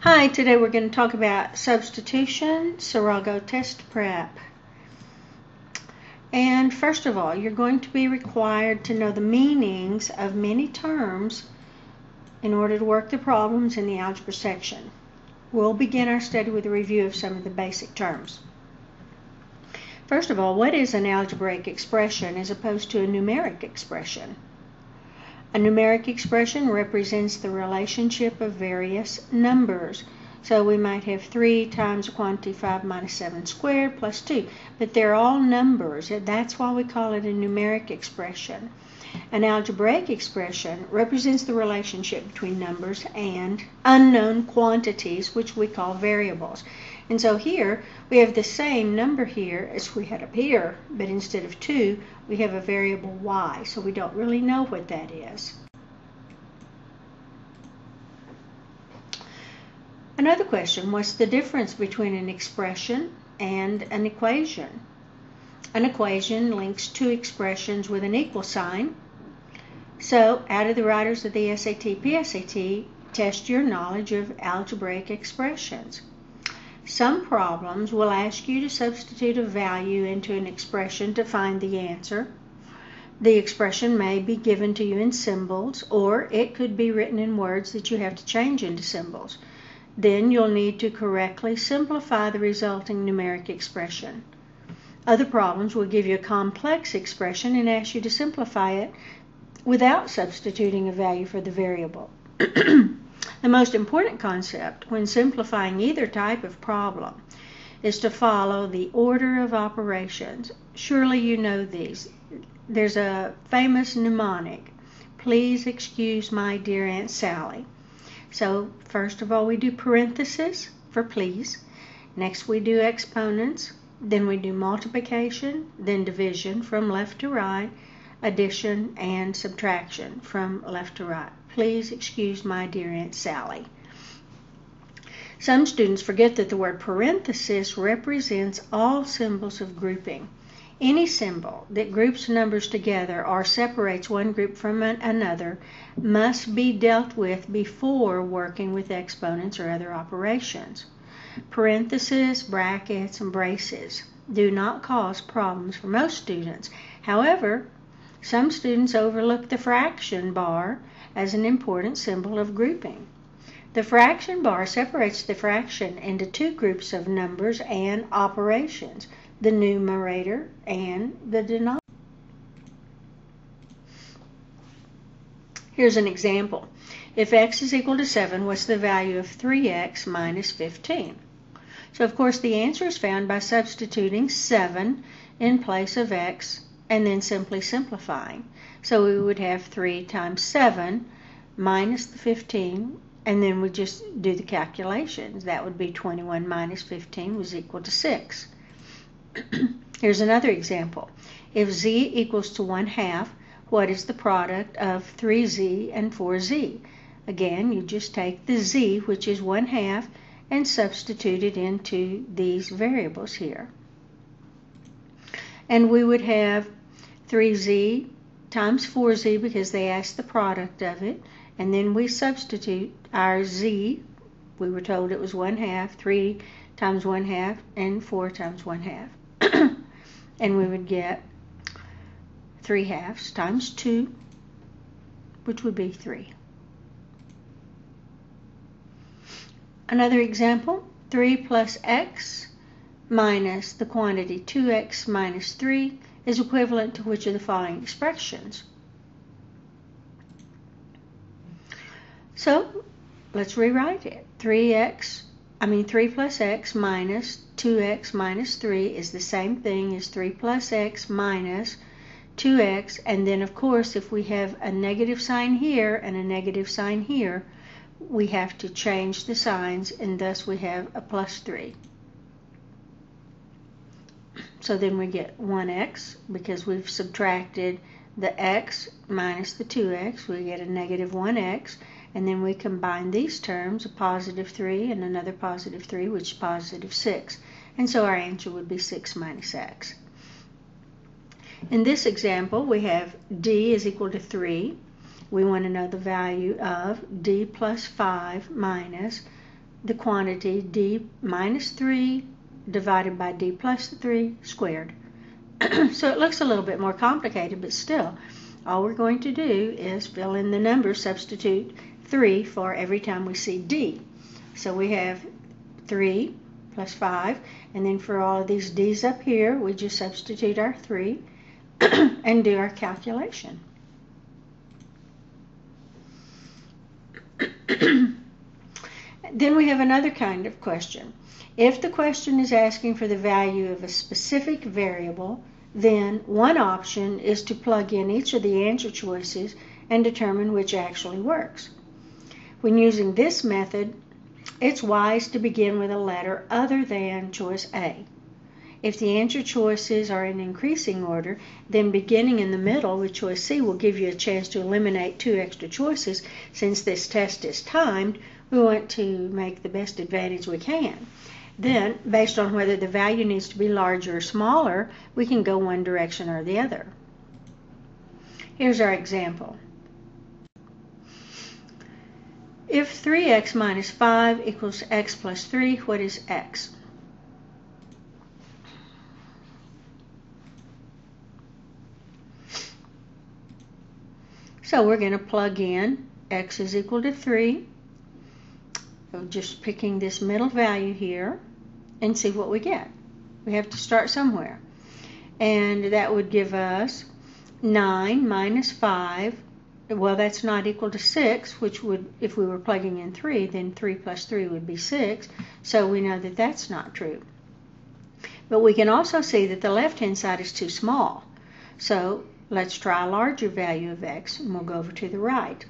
Hi, today we're going to talk about substitution, Sarago test prep. And first of all, you're going to be required to know the meanings of many terms in order to work the problems in the algebra section. We'll begin our study with a review of some of the basic terms. First of all, what is an algebraic expression as opposed to a numeric expression? A numeric expression represents the relationship of various numbers. So we might have 3 times a quantity 5 minus 7 squared plus 2. But they're all numbers. That's why we call it a numeric expression. An algebraic expression represents the relationship between numbers and unknown quantities, which we call variables. And so here we have the same number here as we had up here, but instead of 2, we have a variable y, so we don't really know what that is. Another question, what's the difference between an expression and an equation? An equation links two expressions with an equal sign. So, out of the writers of the SAT, PSAT, test your knowledge of algebraic expressions. Some problems will ask you to substitute a value into an expression to find the answer. The expression may be given to you in symbols, or it could be written in words that you have to change into symbols. Then you'll need to correctly simplify the resulting numeric expression. Other problems will give you a complex expression and ask you to simplify it without substituting a value for the variable. The most important concept when simplifying either type of problem is to follow the order of operations. Surely you know these. There's a famous mnemonic, please excuse my dear Aunt Sally. So first of all we do parentheses for please. Next we do exponents. Then we do multiplication, then division from left to right, addition and subtraction from left to right. Please excuse my dear Aunt Sally. Some students forget that the word parenthesis represents all symbols of grouping. Any symbol that groups numbers together or separates one group from another must be dealt with before working with exponents or other operations. Parentheses, brackets, and braces do not cause problems for most students. However, some students overlook the fraction bar as an important symbol of grouping. The fraction bar separates the fraction into two groups of numbers and operations, the numerator and the denominator. Here's an example. If x is equal to 7, what's the value of 3x minus 15? So of course the answer is found by substituting 7 in place of x and then simply simplifying. So we would have 3 times 7 minus the 15, and then we just do the calculations. That would be 21 minus 15 was equal to 6. Here's another example. If z equals to 1/2, what is the product of 3z and 4z? Again, you just take the z, which is 1/2, and substitute it into these variables here. And we would have 3z times 4z because they asked the product of it, and then we substitute our z. We were told it was 1/2, 3 times 1/2, and 4 times 1/2. And we would get 3/2 times 2, which would be 3. Another example, 3 plus x minus the quantity 2x minus 3 is equivalent to which of the following expressions? So let's rewrite it. 3 plus x minus 2x minus 3 is the same thing as 3 plus x minus 2x, and then of course if we have a negative sign here and a negative sign here, we have to change the signs, and thus we have a plus 3. So then we get 1x because we've subtracted the x minus the 2x. We get a negative 1x, and then we combine these terms, a positive 3 and another positive 3, which is positive 6. And so our answer would be 6 minus x. In this example, we have d is equal to 3. We want to know the value of d plus 5 minus the quantity d minus 3 divided by d plus 3 squared. So it looks a little bit more complicated, but still, all we're going to do is fill in the numbers, substitute 3 for every time we see d. So we have 3 plus 5, and then for all of these d's up here, we just substitute our 3 and do our calculation. Then we have another kind of question. If the question is asking for the value of a specific variable, then one option is to plug in each of the answer choices and determine which actually works. When using this method, it's wise to begin with a letter other than choice A. If the answer choices are in increasing order, then beginning in the middle with choice C will give you a chance to eliminate 2 extra choices. Since this test is timed, we want to make the best advantage we can. Then, based on whether the value needs to be larger or smaller, we can go one direction or the other. Here's our example. If 3x minus 5 equals x plus 3, what is x? So we're going to plug in x is equal to 3. So just picking this middle value here and see what we get. We have to start somewhere. And that would give us 9 minus 5. Well, that's not equal to 6, which would, if we were plugging in 3, then 3 plus 3 would be 6. So we know that that's not true. But we can also see that the left-hand side is too small. So let's try a larger value of x, and we'll go over to the right.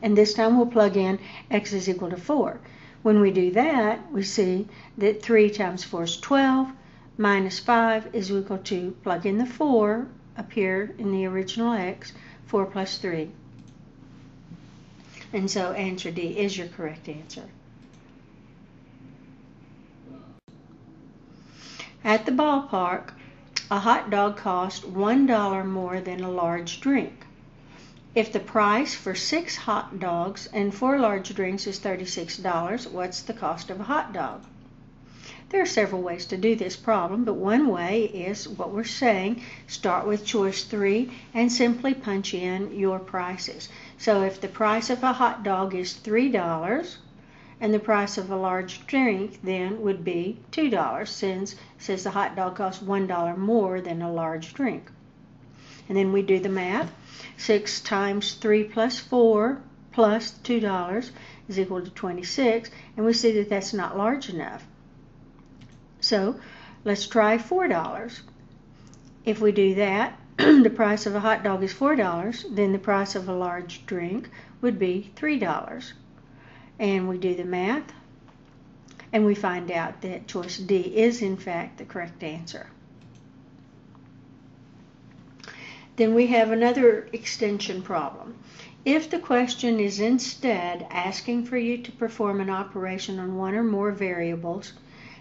And this time we'll plug in x is equal to 4. When we do that, we see that 3 times 4 is 12, minus 5 is equal to, plug in the 4 up here in the original x, 4 plus 3. And so answer D is your correct answer. At the ballpark, a hot dog cost $1 more than a large drink. If the price for 6 hot dogs and 4 large drinks is $36, what's the cost of a hot dog? There are several ways to do this problem, but one way is what we're saying. Start with choice 3 and simply punch in your prices. So if the price of a hot dog is $3 and the price of a large drink then would be $2, since it says the hot dog costs $1 more than a large drink. And then we do the math. 6 times 3 plus 4 plus $2 is equal to 26, and we see that that's not large enough. So let's try $4. If we do that, the price of a hot dog is $4, then the price of a large drink would be $3. And we do the math, and we find out that choice D is in fact the correct answer. Then we have another extension problem. If the question is instead asking for you to perform an operation on one or more variables,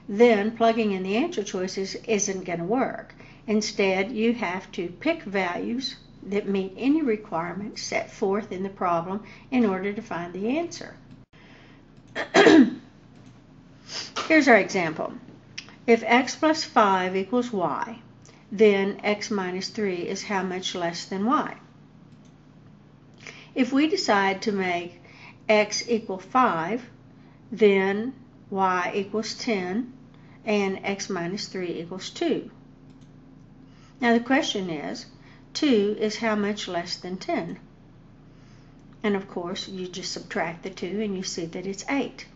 then plugging in the answer choices isn't going to work. Instead, you have to pick values that meet any requirements set forth in the problem in order to find the answer. Here's our example. If x plus 5 equals y, then x minus 3 is how much less than y? If we decide to make x equal 5, then y equals 10, and x minus 3 equals 2. Now the question is, 2 is how much less than 10? And of course, you just subtract the 2 and you see that it's 8.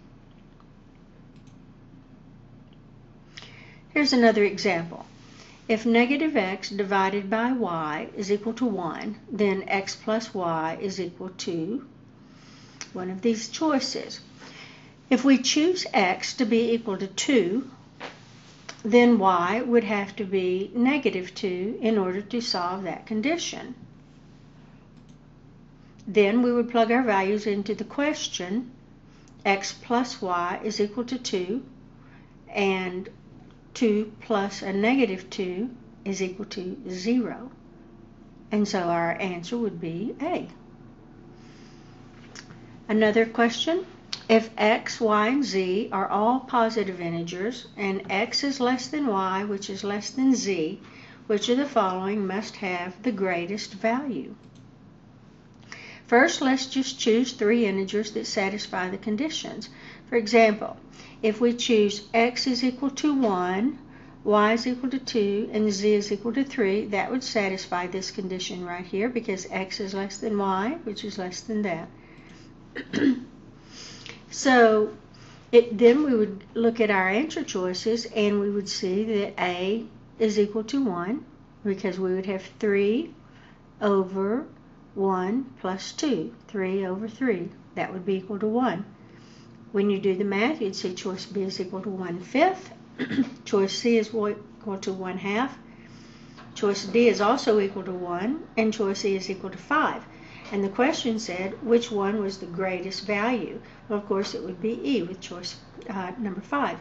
Here's another example. If negative x divided by y is equal to 1, then x plus y is equal to one of these choices. If we choose x to be equal to 2, then y would have to be negative 2 in order to solve that condition. Then we would plug our values into the question. X plus y is equal to 2, and 2 plus a negative 2 is equal to 0. And so our answer would be A. Another question. If x, y, and z are all positive integers, and x is less than y, which is less than z, which of the following must have the greatest value? First, let's just choose 3 integers that satisfy the conditions. For example, if we choose x is equal to 1, y is equal to 2, and z is equal to 3, that would satisfy this condition right here because x is less than y, which is less than that. So then we would look at our answer choices and we would see that A is equal to 1 because we would have 3 over 1 plus 2, 3 over 3. That would be equal to 1. When you do the math, you'd see choice B is equal to 1/5. Choice C is equal to 1/2. Choice D is also equal to 1, and choice E is equal to 5. And the question said, which one was the greatest value? Well, of course, it would be E with choice number 5.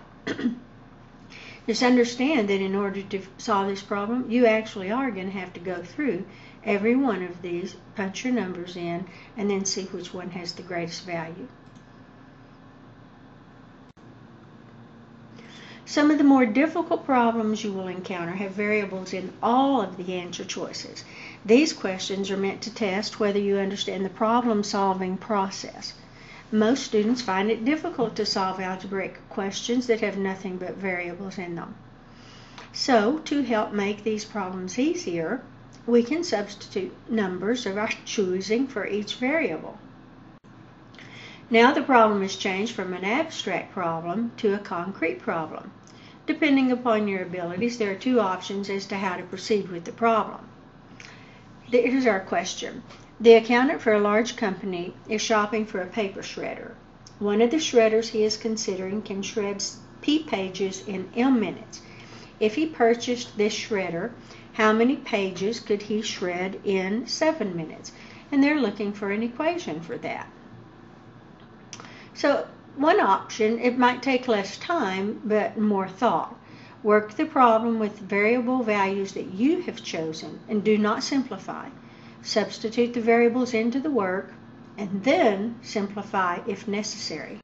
Just understand that in order to solve this problem, you actually are going to have to go through every one of these, punch your numbers in, and then see which one has the greatest value. Some of the more difficult problems you will encounter have variables in all of the answer choices. These questions are meant to test whether you understand the problem-solving process. Most students find it difficult to solve algebraic questions that have nothing but variables in them. So, to help make these problems easier, we can substitute numbers of our choosing for each variable. Now the problem is changed from an abstract problem to a concrete problem. Depending upon your abilities, there are 2 options as to how to proceed with the problem. Here's our question. The accountant for a large company is shopping for a paper shredder. One of the shredders he is considering can shred P pages in M minutes. If he purchased this shredder, how many pages could he shred in 7 minutes? And they're looking for an equation for that. So one option, it might take less time but more thought. Work the problem with variable values that you have chosen and do not simplify. Substitute the variables into the work and then simplify if necessary.